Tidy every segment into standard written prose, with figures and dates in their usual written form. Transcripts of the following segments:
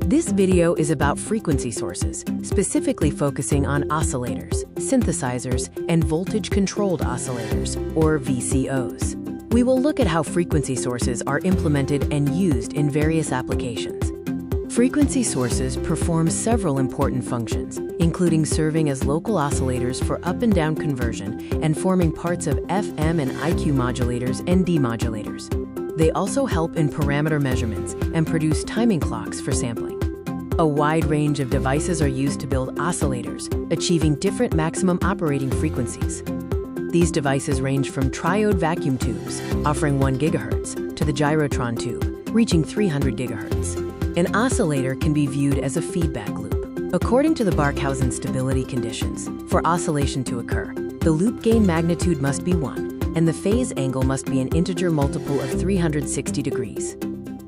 This video is about frequency sources, specifically focusing on oscillators, synthesizers, and voltage-controlled oscillators, or VCOs. We will look at how frequency sources are implemented and used in various applications. Frequency sources perform several important functions, including serving as local oscillators for up and down conversion and forming parts of FM and IQ modulators and demodulators. They also help in parameter measurements and produce timing clocks for sampling. A wide range of devices are used to build oscillators, achieving different maximum operating frequencies. These devices range from triode vacuum tubes, offering 1 GHz, to the gyrotron tube, reaching 300 GHz. An oscillator can be viewed as a feedback loop. According to the Barkhausen stability conditions, for oscillation to occur, the loop gain magnitude must be 1, and the phase angle must be an integer multiple of 360 degrees.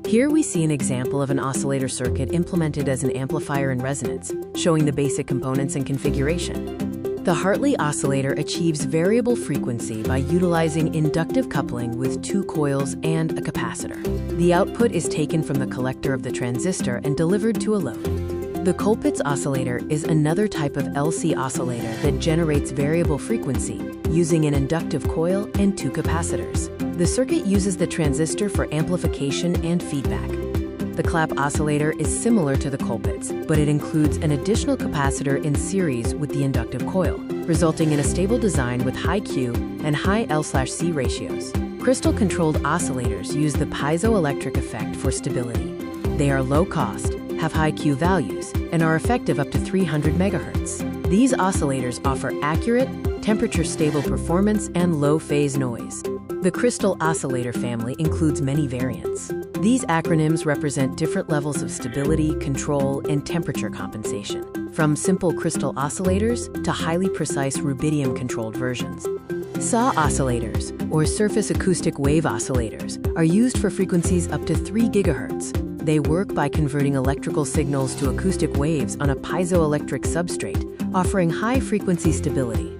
Here we see an example of an oscillator circuit implemented as an amplifier in resonance, showing the basic components and configuration. The Hartley oscillator achieves variable frequency by utilizing inductive coupling with 2 coils and a capacitor. The output is taken from the collector of the transistor and delivered to a load. The Colpitts oscillator is another type of LC oscillator that generates variable frequency using an inductive coil and 2 capacitors. The circuit uses the transistor for amplification and feedback. The Clap oscillator is similar to the Colpitts, but it includes an additional capacitor in series with the inductive coil, resulting in a stable design with high Q and high L/C ratios. Crystal-controlled oscillators use the piezoelectric effect for stability. They are low cost, have high Q values, and are effective up to 300 MHz. These oscillators offer accurate, temperature-stable performance and low phase noise. The Crystal oscillator family includes many variants. These acronyms represent different levels of stability, control, and temperature compensation, from simple crystal oscillators to highly precise rubidium-controlled versions. SAW oscillators, or surface acoustic wave oscillators, are used for frequencies up to 3 GHz. They work by converting electrical signals to acoustic waves on a piezoelectric substrate, offering high-frequency stability.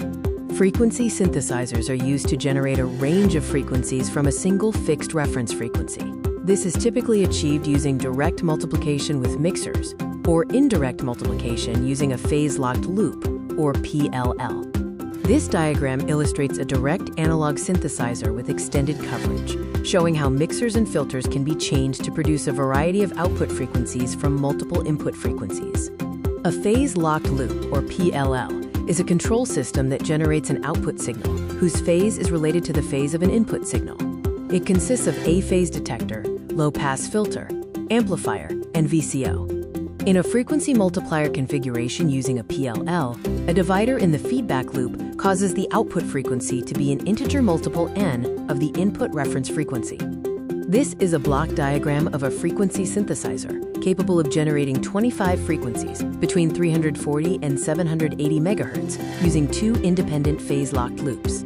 Frequency synthesizers are used to generate a range of frequencies from a single fixed reference frequency. This is typically achieved using direct multiplication with mixers, or indirect multiplication using a phase-locked loop, or PLL. This diagram illustrates a direct analog synthesizer with extended coverage, showing how mixers and filters can be changed to produce a variety of output frequencies from multiple input frequencies. A phase-locked loop, or PLL, is a control system that generates an output signal whose phase is related to the phase of an input signal. It consists of a phase detector, low-pass filter, amplifier, and VCO. In a frequency multiplier configuration using a PLL, a divider in the feedback loop causes the output frequency to be an integer multiple n of the input reference frequency. This is a block diagram of a frequency synthesizer capable of generating 25 frequencies between 340 and 780 MHz using 2 independent phase-locked loops.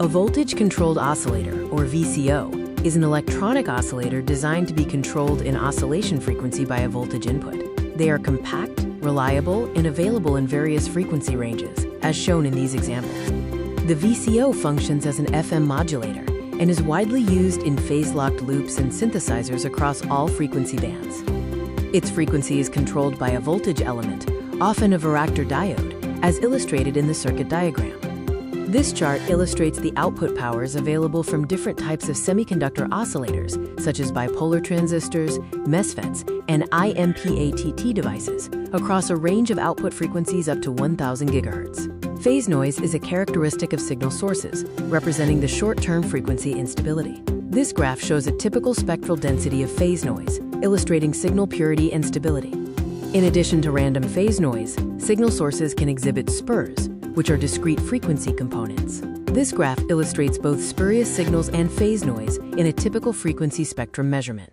A voltage-controlled oscillator, or VCO, is an electronic oscillator designed to be controlled in oscillation frequency by a voltage input. They are compact, reliable, and available in various frequency ranges, as shown in these examples. The VCO functions as an FM modulator and is widely used in phase-locked loops and synthesizers across all frequency bands. Its frequency is controlled by a voltage element, often a varactor diode, as illustrated in the circuit diagram. This chart illustrates the output powers available from different types of semiconductor oscillators, such as bipolar transistors, MESFETs, and IMPATT devices, across a range of output frequencies up to 1,000 GHz. Phase noise is a characteristic of signal sources, representing the short-term frequency instability. This graph shows a typical spectral density of phase noise, illustrating signal purity and stability. In addition to random phase noise, signal sources can exhibit spurs, which are discrete frequency components. This graph illustrates both spurious signals and phase noise in a typical frequency spectrum measurement.